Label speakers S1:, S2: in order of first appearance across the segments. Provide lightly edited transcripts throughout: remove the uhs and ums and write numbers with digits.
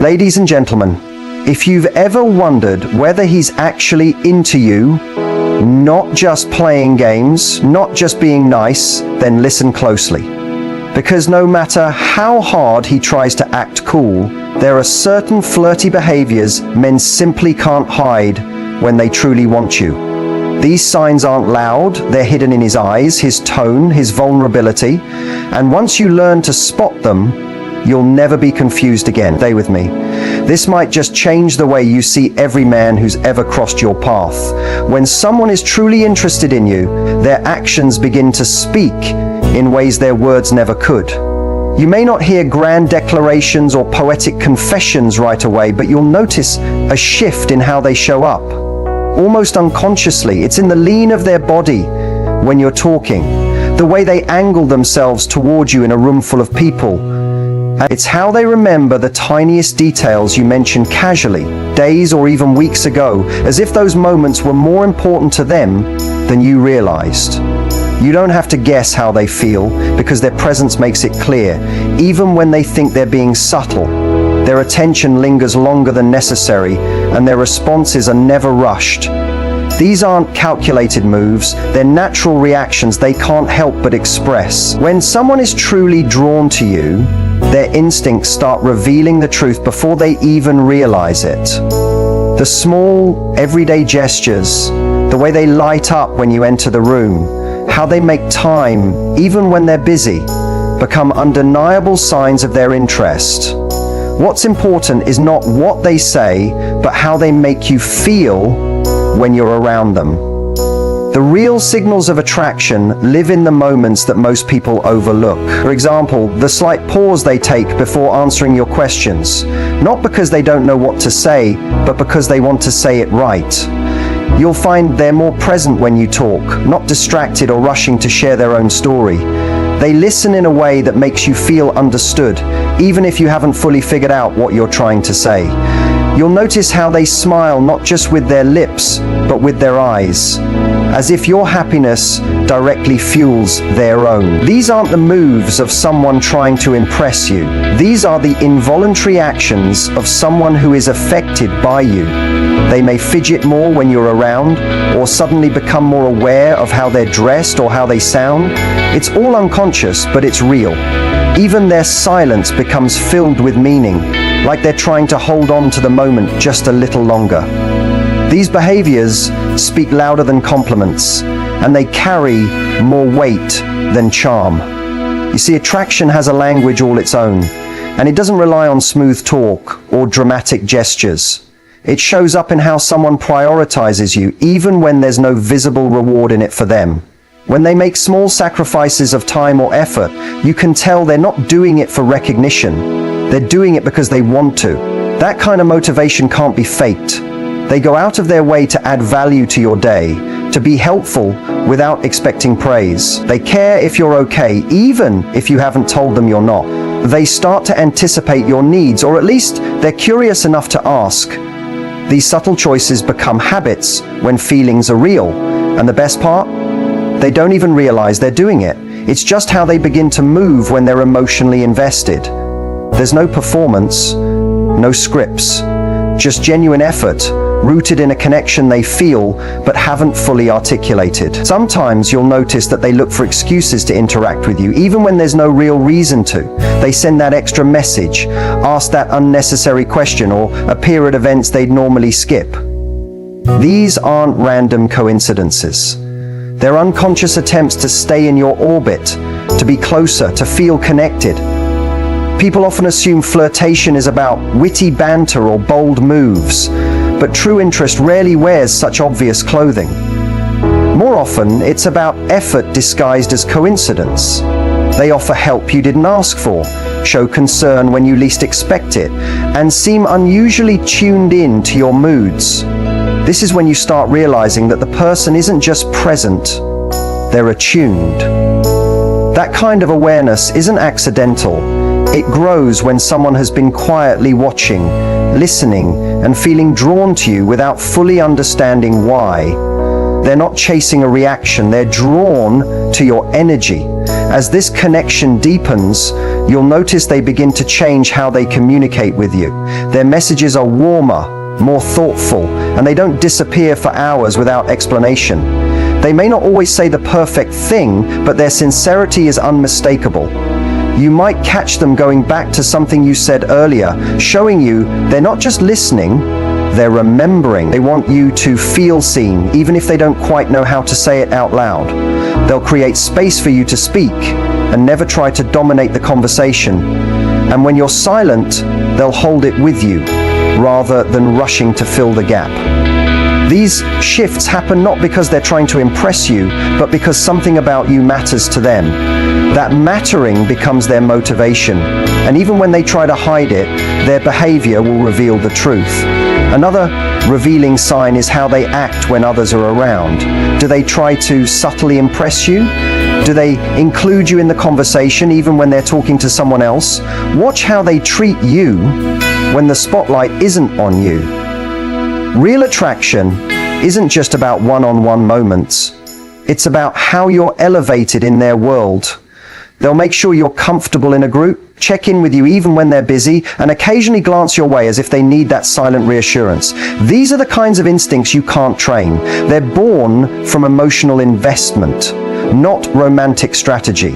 S1: Ladies and gentlemen, if you've ever wondered whether he's actually into you, not just playing games, not just being nice, then listen closely. Because no matter how hard he tries to act cool, there are certain flirty behaviors men simply can't hide when they truly want you. These signs aren't loud, they're hidden in his eyes, his tone, his vulnerability, and once you learn to spot them, you'll never be confused again. Stay with me. This might just change the way you see every man who's ever crossed your path. When someone is truly interested in you, their actions begin to speak in ways their words never could. You may not hear grand declarations or poetic confessions right away, but you'll notice a shift in how they show up. Almost unconsciously, it's in the lean of their body when you're talking, the way they angle themselves towards you in a room full of people. And it's how they remember the tiniest details you mentioned casually, days or even weeks ago, as if those moments were more important to them than you realized. You don't have to guess how they feel, because their presence makes it clear. Even when they think they're being subtle, their attention lingers longer than necessary, and their responses are never rushed. These aren't calculated moves, they're natural reactions they can't help but express. When someone is truly drawn to you, their instincts start revealing the truth before they even realize it. The small, everyday gestures, the way they light up when you enter the room, how they make time, even when they're busy, become undeniable signs of their interest. What's important is not what they say, but how they make you feel when you're around them. The real signals of attraction live in the moments that most people overlook. For example, the slight pause they take before answering your questions, not because they don't know what to say, but because they want to say it right. You'll find they're more present when you talk, not distracted or rushing to share their own story. They listen in a way that makes you feel understood, even if you haven't fully figured out what you're trying to say. You'll notice how they smile not just with their lips, but with their eyes, as if your happiness directly fuels their own. These aren't the moves of someone trying to impress you. These are the involuntary actions of someone who is affected by you. They may fidget more when you're around, or suddenly become more aware of how they're dressed or how they sound. It's all unconscious, but it's real. Even their silence becomes filled with meaning, like they're trying to hold on to the moment just a little longer. These behaviors speak louder than compliments, and they carry more weight than charm. You see, attraction has a language all its own, and it doesn't rely on smooth talk or dramatic gestures. It shows up in how someone prioritizes you, even when there's no visible reward in it for them. When they make small sacrifices of time or effort, you can tell they're not doing it for recognition. They're doing it because they want to. That kind of motivation can't be faked. They go out of their way to add value to your day, to be helpful without expecting praise. They care if you're okay, even if you haven't told them you're not. They start to anticipate your needs, or at least they're curious enough to ask. These subtle choices become habits when feelings are real. And the best part? They don't even realize they're doing it. It's just how they begin to move when they're emotionally invested. There's no performance, no scripts, just genuine effort, rooted in a connection they feel but haven't fully articulated. Sometimes you'll notice that they look for excuses to interact with you, even when there's no real reason to. They send that extra message, ask that unnecessary question, or appear at events they'd normally skip. These aren't random coincidences. They're unconscious attempts to stay in your orbit, to be closer, to feel connected. People often assume flirtation is about witty banter or bold moves, but true interest rarely wears such obvious clothing. More often, it's about effort disguised as coincidence. They offer help you didn't ask for, show concern when you least expect it, and seem unusually tuned in to your moods. This is when you start realizing that the person isn't just present, they're attuned. That kind of awareness isn't accidental. It grows when someone has been quietly watching, listening, and feeling drawn to you without fully understanding why. They're not chasing a reaction, they're drawn to your energy. As this connection deepens, you'll notice they begin to change how they communicate with you. Their messages are warmer, more thoughtful, and they don't disappear for hours without explanation. They may not always say the perfect thing, but their sincerity is unmistakable. You might catch them going back to something you said earlier, showing you they're not just listening, they're remembering. They want you to feel seen, even if they don't quite know how to say it out loud. They'll create space for you to speak and never try to dominate the conversation. And when you're silent, they'll hold it with you, rather than rushing to fill the gap. These shifts happen not because they're trying to impress you, but because something about you matters to them. That mattering becomes their motivation, and even when they try to hide it, their behavior will reveal the truth. Another revealing sign is how they act when others are around. Do they try to subtly impress you? Do they include you in the conversation even when they're talking to someone else? Watch how they treat you when the spotlight isn't on you. Real attraction isn't just about one-on-one moments. It's about how you're elevated in their world. They'll make sure you're comfortable in a group, check in with you even when they're busy, and occasionally glance your way as if they need that silent reassurance. These are the kinds of instincts you can't train. They're born from emotional investment, not romantic strategy.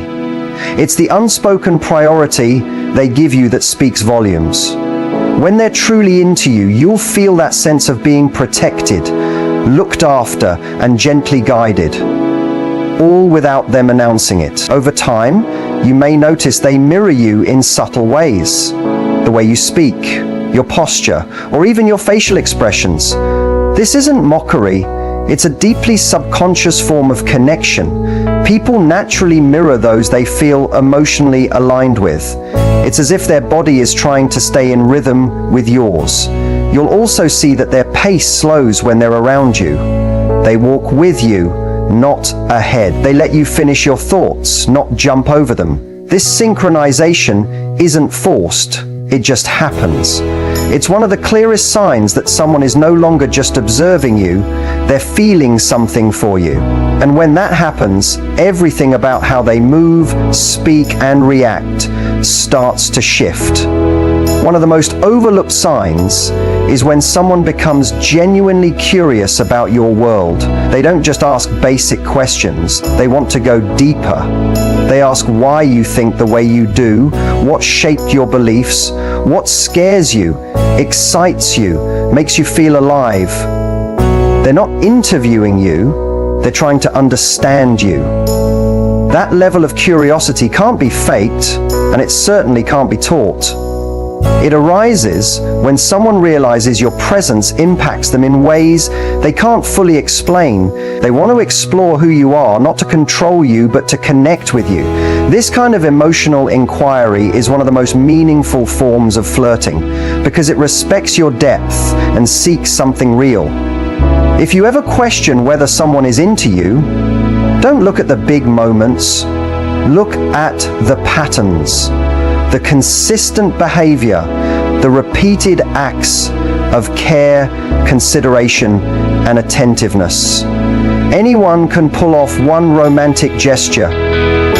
S1: It's the unspoken priority they give you that speaks volumes. When they're truly into you, you'll feel that sense of being protected, looked after, and gently guided, all without them announcing it. Over time, you may notice they mirror you in subtle ways. The way you speak, your posture, or even your facial expressions. This isn't mockery, it's a deeply subconscious form of connection. People naturally mirror those they feel emotionally aligned with. It's as if their body is trying to stay in rhythm with yours. You'll also see that their pace slows when they're around you. They walk with you, not ahead. They let you finish your thoughts, not jump over them. This synchronization isn't forced, it just happens. It's one of the clearest signs that someone is no longer just observing you, they're feeling something for you. And when that happens, everything about how they move, speak, and react starts to shift. One of the most overlooked signs is when someone becomes genuinely curious about your world. They don't just ask basic questions, they want to go deeper. They ask why you think the way you do, what shaped your beliefs, what scares you, excites you, makes you feel alive. They're not interviewing you, they're trying to understand you. That level of curiosity can't be faked, and it certainly can't be taught. It arises when someone realizes your presence impacts them in ways they can't fully explain. They want to explore who you are, not to control you, but to connect with you. This kind of emotional inquiry is one of the most meaningful forms of flirting, because it respects your depth and seeks something real. If you ever question whether someone is into you, don't look at the big moments. Look at the patterns. The consistent behavior, the repeated acts of care, consideration, and attentiveness. Anyone can pull off one romantic gesture,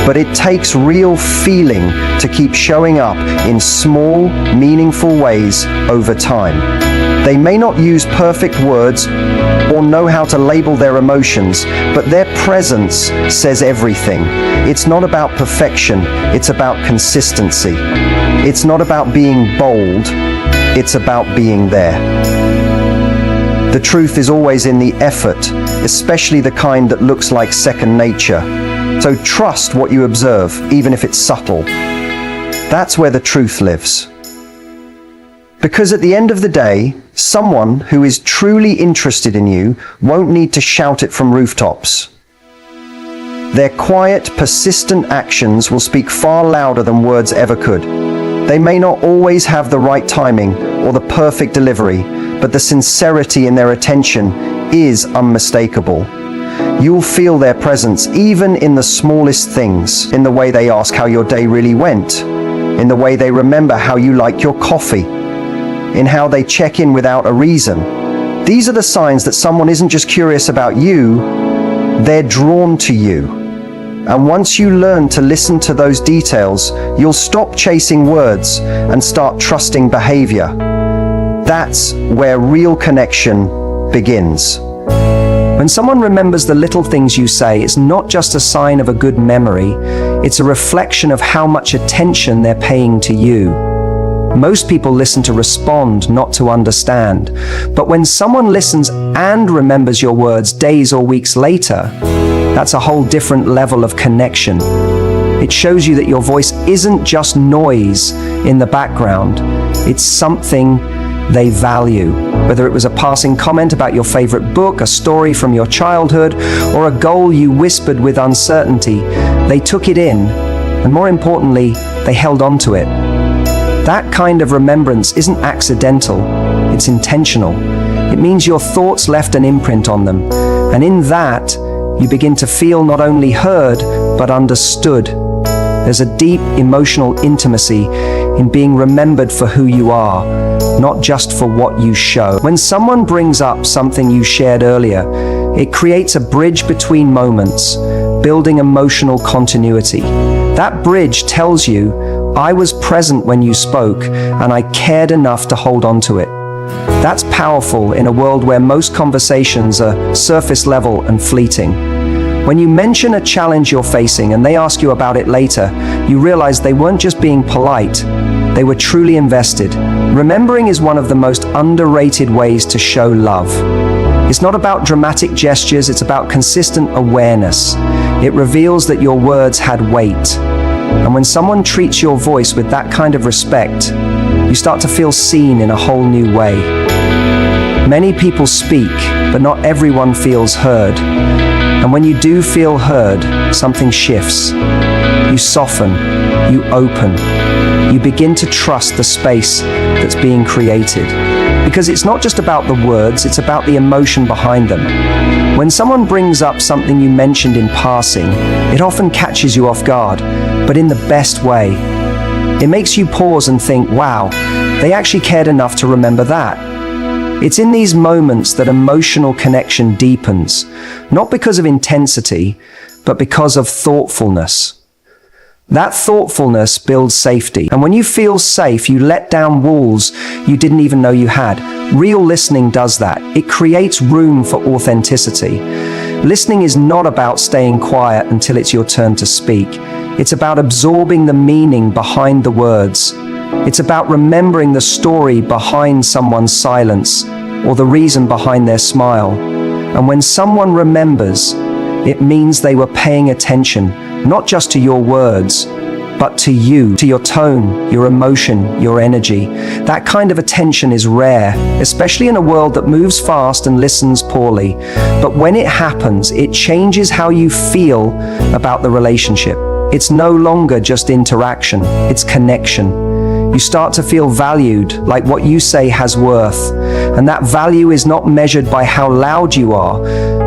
S1: but it takes real feeling to keep showing up in small, meaningful ways over time. They may not use perfect words or know how to label their emotions, but their presence says everything. It's not about perfection, it's about consistency. It's not about being bold, it's about being there. The truth is always in the effort, especially the kind that looks like second nature. So trust what you observe, even if it's subtle. That's where the truth lives. Because at the end of the day, someone who is truly interested in you won't need to shout it from rooftops. Their quiet, persistent actions will speak far louder than words ever could. They may not always have the right timing or the perfect delivery, but the sincerity in their attention is unmistakable. You'll feel their presence even in the smallest things, in the way they ask how your day really went, in the way they remember how you like your coffee, in how they check in without a reason. These are the signs that someone isn't just curious about you, they're drawn to you. And once you learn to listen to those details, you'll stop chasing words and start trusting behavior. That's where real connection begins. When someone remembers the little things you say, it's not just a sign of a good memory, it's a reflection of how much attention they're paying to you. Most people listen to respond, not to understand. But when someone listens and remembers your words days or weeks later, that's a whole different level of connection. It shows you that your voice isn't just noise in the background, it's something they value. Whether it was a passing comment about your favorite book, a story from your childhood, or a goal you whispered with uncertainty, they took it in, and more importantly, they held on to it. That kind of remembrance isn't accidental, it's intentional. It means your thoughts left an imprint on them, and in that, you begin to feel not only heard, but understood. There's a deep emotional intimacy in being remembered for who you are, not just for what you show. When someone brings up something you shared earlier, it creates a bridge between moments, building emotional continuity. That bridge tells you, I was present when you spoke, and I cared enough to hold on to it. That's powerful in a world where most conversations are surface level and fleeting. When you mention a challenge you're facing and they ask you about it later, you realize they weren't just being polite, they were truly invested. Remembering is one of the most underrated ways to show love. It's not about dramatic gestures, it's about consistent awareness. It reveals that your words had weight. And when someone treats your voice with that kind of respect, you start to feel seen in a whole new way. Many people speak, but not everyone feels heard. And when you do feel heard, something shifts. You soften, you open, you begin to trust the space that's being created. Because it's not just about the words, it's about the emotion behind them. When someone brings up something you mentioned in passing, it often catches you off guard, but in the best way. It makes you pause and think, wow, they actually cared enough to remember that. It's in these moments that emotional connection deepens, not because of intensity, but because of thoughtfulness. That thoughtfulness builds safety, and when you feel safe, you let down walls you didn't even know you had. Real listening does that. It creates room for authenticity. Listening is not about staying quiet until it's your turn to speak. It's about absorbing the meaning behind the words. It's about remembering the story behind someone's silence or the reason behind their smile. And when someone remembers, it means they were paying attention, not just to your words, but to you, to your tone, your emotion, your energy. That kind of attention is rare, especially in a world that moves fast and listens poorly. But when it happens, it changes how you feel about the relationship. It's no longer just interaction, it's connection. You start to feel valued, like what you say has worth. And that value is not measured by how loud you are,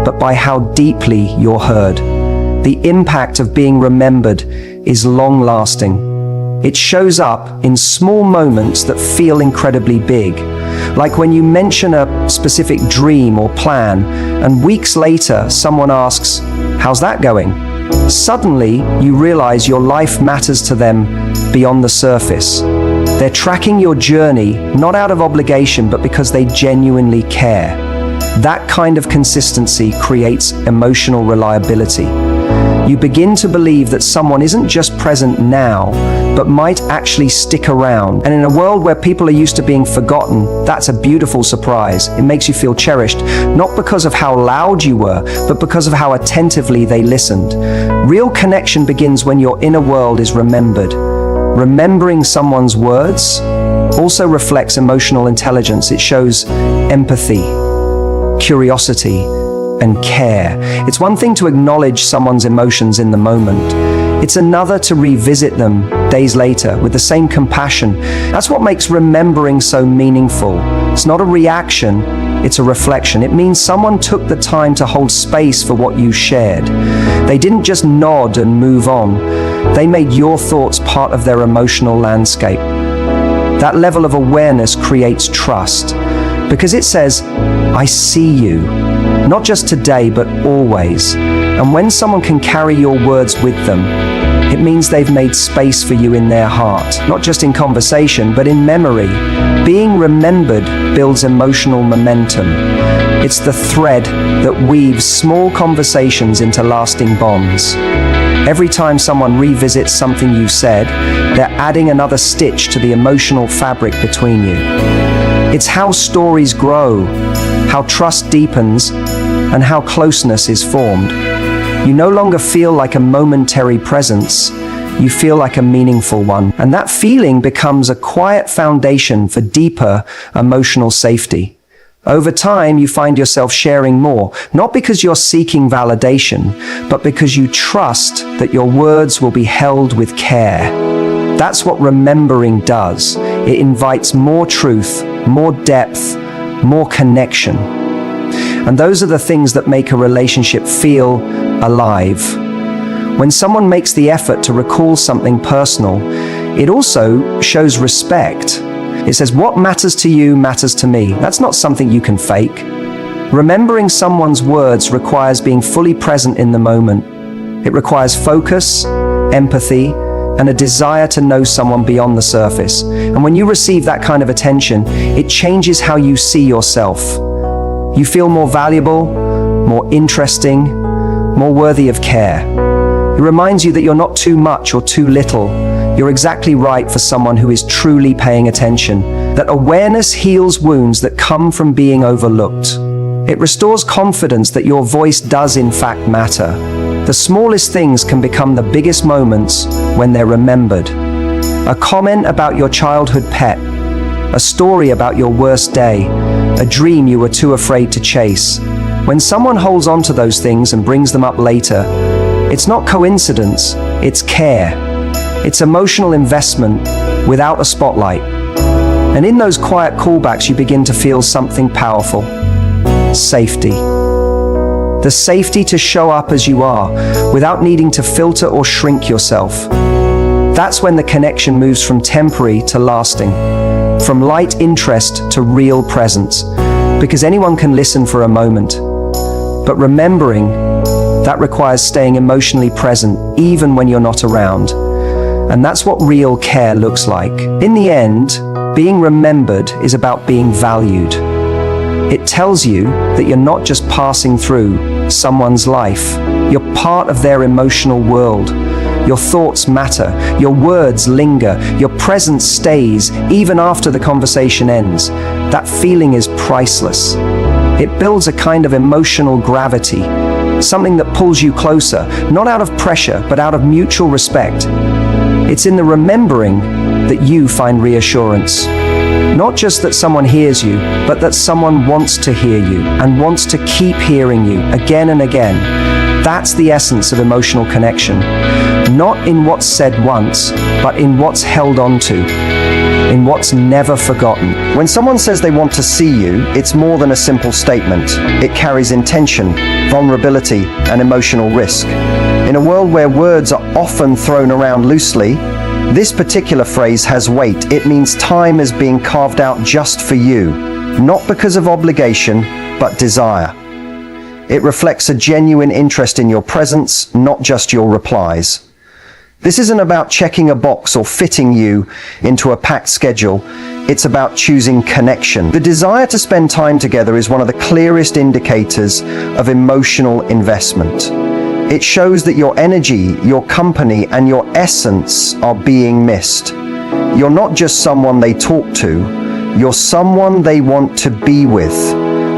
S1: but by how deeply you're heard. The impact of being remembered is long-lasting. It shows up in small moments that feel incredibly big. Like when you mention a specific dream or plan, and weeks later someone asks, "How's that going?" Suddenly, you realize your life matters to them beyond the surface. They're tracking your journey, not out of obligation, but because they genuinely care. That kind of consistency creates emotional reliability. You begin to believe that someone isn't just present now, but might actually stick around. And in a world where people are used to being forgotten, that's a beautiful surprise. It makes you feel cherished, not because of how loud you were, but because of how attentively they listened. Real connection begins when your inner world is remembered. Remembering someone's words also reflects emotional intelligence. It shows empathy, curiosity, and care. It's one thing to acknowledge someone's emotions in the moment. It's another to revisit them days later with the same compassion. That's what makes remembering so meaningful. It's not a reaction, it's a reflection. It means someone took the time to hold space for what you shared. They didn't just nod and move on. They made your thoughts part of their emotional landscape. That level of awareness creates trust because it says, I see you, not just today, but always. And when someone can carry your words with them, it means they've made space for you in their heart, not just in conversation, but in memory. Being remembered builds emotional momentum. It's the thread that weaves small conversations into lasting bonds. Every time someone revisits something you said, they're adding another stitch to the emotional fabric between you. It's how stories grow, how trust deepens, and how closeness is formed. You no longer feel like a momentary presence, you feel like a meaningful one. And that feeling becomes a quiet foundation for deeper emotional safety. Over time, you find yourself sharing more, not because you're seeking validation, but because you trust that your words will be held with care. That's what remembering does. It invites more truth, more depth, more connection. And those are the things that make a relationship feel alive. When someone makes the effort to recall something personal, it also shows respect. It says, what matters to you matters to me. That's not something you can fake. Remembering someone's words requires being fully present in the moment. It requires focus, empathy, and a desire to know someone beyond the surface. And when you receive that kind of attention, it changes how you see yourself. You feel more valuable, more interesting, more worthy of care. It reminds you that you're not too much or too little. You're exactly right for someone who is truly paying attention. That awareness heals wounds that come from being overlooked. It restores confidence that your voice does in fact matter. The smallest things can become the biggest moments when they're remembered. A comment about your childhood pet, a story about your worst day, a dream you were too afraid to chase. When someone holds on to those things and brings them up later, it's not coincidence, it's care. It's emotional investment without a spotlight. And in those quiet callbacks, you begin to feel something powerful. Safety. The safety to show up as you are, without needing to filter or shrink yourself. That's when the connection moves from temporary to lasting, from light interest to real presence, because anyone can listen for a moment. But remembering, that requires staying emotionally present even when you're not around. And that's what real care looks like. In the end, being remembered is about being valued. It tells you that you're not just passing through someone's life. You're part of their emotional world. Your thoughts matter. Your words linger. Your presence stays even after the conversation ends. That feeling is priceless. It builds a kind of emotional gravity, something that pulls you closer, not out of pressure, but out of mutual respect. It's in the remembering that you find reassurance. Not just that someone hears you, but that someone wants to hear you and wants to keep hearing you again and again. That's the essence of emotional connection. Not in what's said once, but in what's held on to, in what's never forgotten. When someone says they want to see you, it's more than a simple statement. It carries intention, vulnerability, and emotional risk. In a world where words are often thrown around loosely, this particular phrase has weight. It means time is being carved out just for you, not because of obligation, but desire. It reflects a genuine interest in your presence, not just your replies. This isn't about checking a box or fitting you into a packed schedule. It's about choosing connection. The desire to spend time together is one of the clearest indicators of emotional investment. It shows that your energy, your company, and your essence are being missed. You're not just someone they talk to, you're someone they want to be with.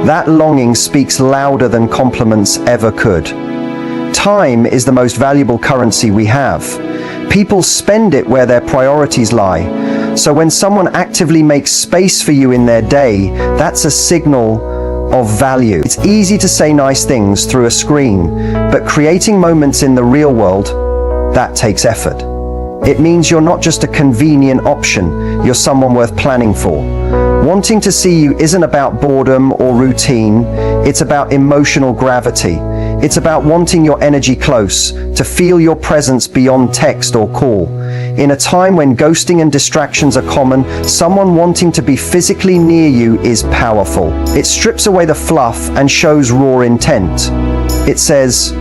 S1: That longing speaks louder than compliments ever could. Time is the most valuable currency we have. People spend it where their priorities lie. So when someone actively makes space for you in their day, that's a signal of value. It's easy to say nice things through a screen, but creating moments in the real world, that takes effort. It means you're not just a convenient option, you're someone worth planning for. Wanting to see you isn't about boredom or routine, it's about emotional gravity. It's about wanting your energy close, to feel your presence beyond text or call. In a time when ghosting and distractions are common, someone wanting to be physically near you is powerful. It strips away the fluff and shows raw intent. It says,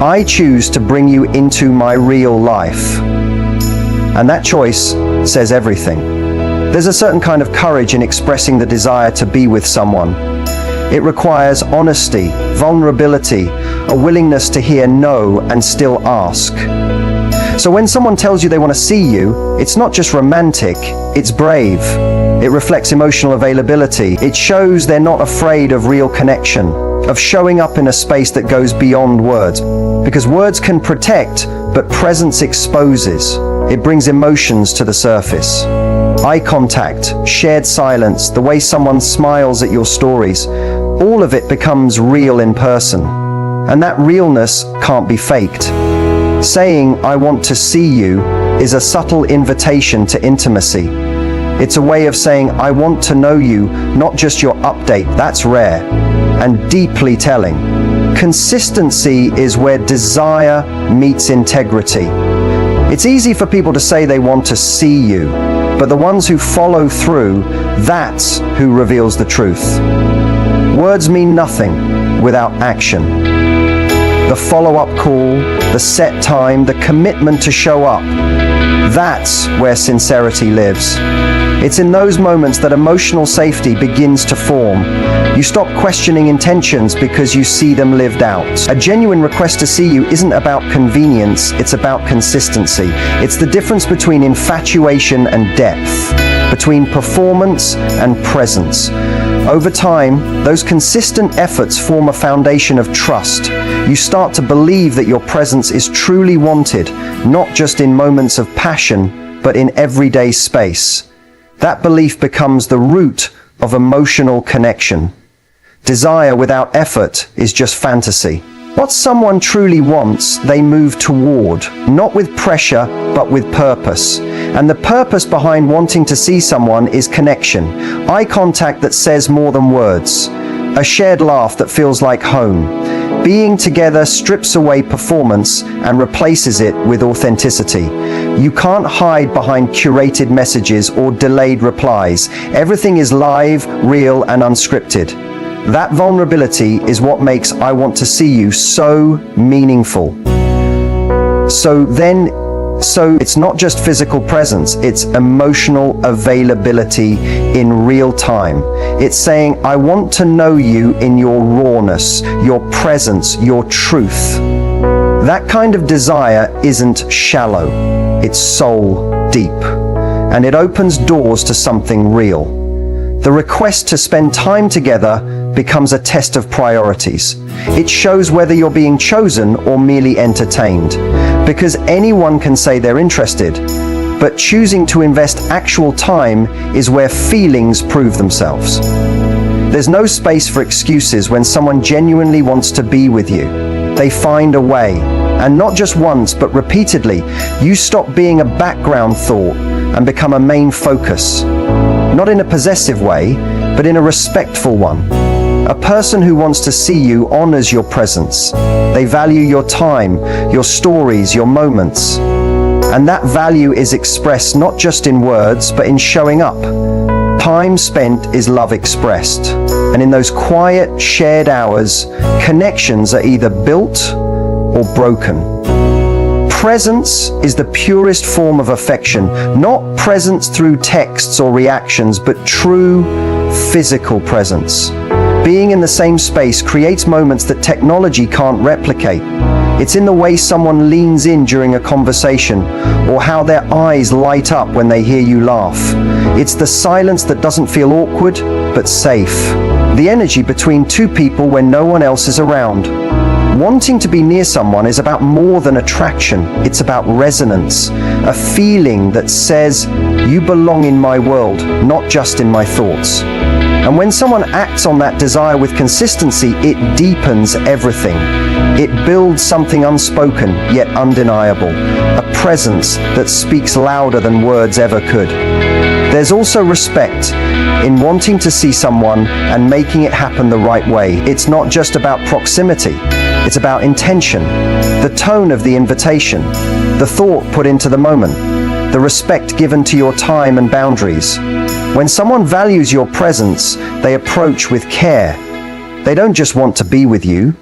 S1: I choose to bring you into my real life. And that choice says everything. There's a certain kind of courage in expressing the desire to be with someone. It requires honesty, vulnerability, a willingness to hear no and still ask. So when someone tells you they want to see you, it's not just romantic, it's brave. It reflects emotional availability. It shows they're not afraid of real connection, of showing up in a space that goes beyond words. Because words can protect, but presence exposes. It brings emotions to the surface. Eye contact, shared silence, the way someone smiles at your stories, all of it becomes real in person. And that realness can't be faked. Saying, "I want to see you," is a subtle invitation to intimacy. It's a way of saying, "I want to know you," not just your update. That's rare and deeply telling. Consistency is where desire meets integrity. It's easy for people to say they want to see you, but the ones who follow through, that's who reveals the truth. Words mean nothing without action. The follow-up call, the set time, the commitment to show up, that's where sincerity lives. It's in those moments that emotional safety begins to form. You stop questioning intentions because you see them lived out. A genuine request to see you isn't about convenience, it's about consistency. It's the difference between infatuation and depth, between performance and presence. Over time, those consistent efforts form a foundation of trust. You start to believe that your presence is truly wanted, not just in moments of passion, but in everyday space. That belief becomes the root of emotional connection. Desire without effort is just fantasy. What someone truly wants, they move toward, not with pressure, but with purpose. And the purpose behind wanting to see someone is connection. Eye contact that says more than words. A shared laugh that feels like home. Being together strips away performance and replaces it with authenticity. You can't hide behind curated messages or delayed replies. Everything is live, real, and unscripted. That vulnerability is what makes "I want to see you" so meaningful. So it's not just physical presence, it's emotional availability in real time. It's saying, "I want to know you in your rawness, your presence, your truth." That kind of desire isn't shallow, it's soul deep, and it opens doors to something real. The request to spend time together becomes a test of priorities. It shows whether you're being chosen or merely entertained. Because anyone can say they're interested, but choosing to invest actual time is where feelings prove themselves. There's no space for excuses when someone genuinely wants to be with you. They find a way, and not just once, but repeatedly. You stop being a background thought and become a main focus. Not in a possessive way, but in a respectful one. A person who wants to see you honors your presence. They value your time, your stories, your moments. And that value is expressed not just in words, but in showing up. Time spent is love expressed. And in those quiet, shared hours, connections are either built or broken. Presence is the purest form of affection, not presence through texts or reactions, but true physical presence. Being in the same space creates moments that technology can't replicate. It's in the way someone leans in during a conversation, or how their eyes light up when they hear you laugh. It's the silence that doesn't feel awkward, but safe. The energy between two people when no one else is around. Wanting to be near someone is about more than attraction. It's about resonance, a feeling that says, "You belong in my world, not just in my thoughts." And when someone acts on that desire with consistency, it deepens everything. It builds something unspoken, yet undeniable, a presence that speaks louder than words ever could. There's also respect in wanting to see someone and making it happen the right way. It's not just about proximity, it's about intention, the tone of the invitation, the thought put into the moment, the respect given to your time and boundaries. When someone values your presence, they approach with care. They don't just want to be with you,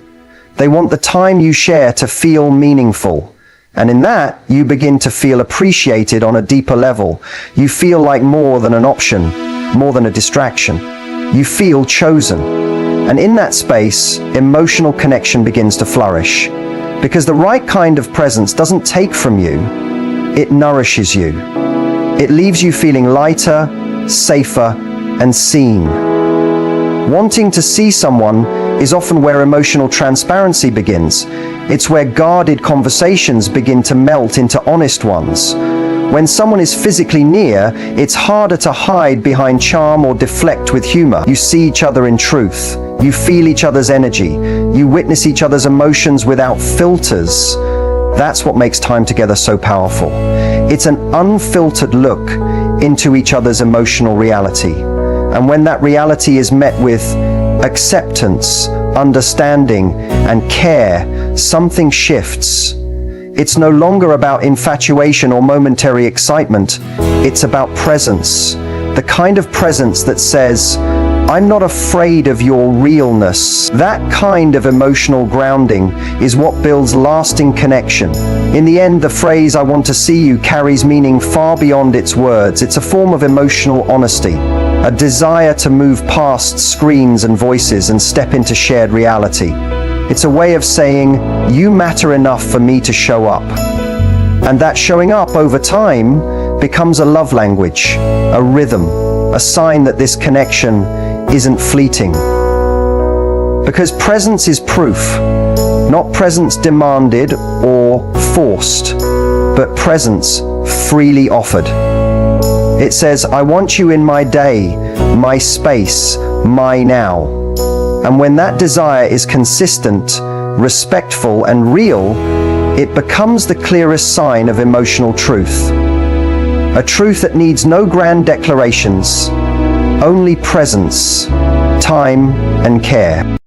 S1: They want the time you share to feel meaningful. And in that, you begin to feel appreciated on a deeper level. You feel like more than an option, more than a distraction. You feel chosen. And in that space, emotional connection begins to flourish. Because the right kind of presence doesn't take from you, it nourishes you. It leaves you feeling lighter, safer, and seen. Wanting to see someone is often where emotional transparency begins. It's where guarded conversations begin to melt into honest ones. When someone is physically near, it's harder to hide behind charm or deflect with humor. You see each other in truth. You feel each other's energy. You witness each other's emotions without filters. That's what makes time together so powerful. It's an unfiltered look into each other's emotional reality. And when that reality is met with acceptance, understanding, and care, something shifts. It's no longer about infatuation or momentary excitement. It's about presence. The kind of presence that says, I'm not afraid of your realness. That kind of emotional grounding is what builds lasting connection. In the end, the phrase, I want to see you, carries meaning far beyond its words. It's a form of emotional honesty, a desire to move past screens and voices and step into shared reality. It's a way of saying, you matter enough for me to show up. And that showing up over time becomes a love language, a rhythm, a sign that this connection isn't fleeting. Because presence is proof, not presence demanded or forced, but presence freely offered. It says, I want you in my day, my space, my now. And when that desire is consistent, respectful, and real, it becomes the clearest sign of emotional truth. A truth that needs no grand declarations, only presence, time, and care.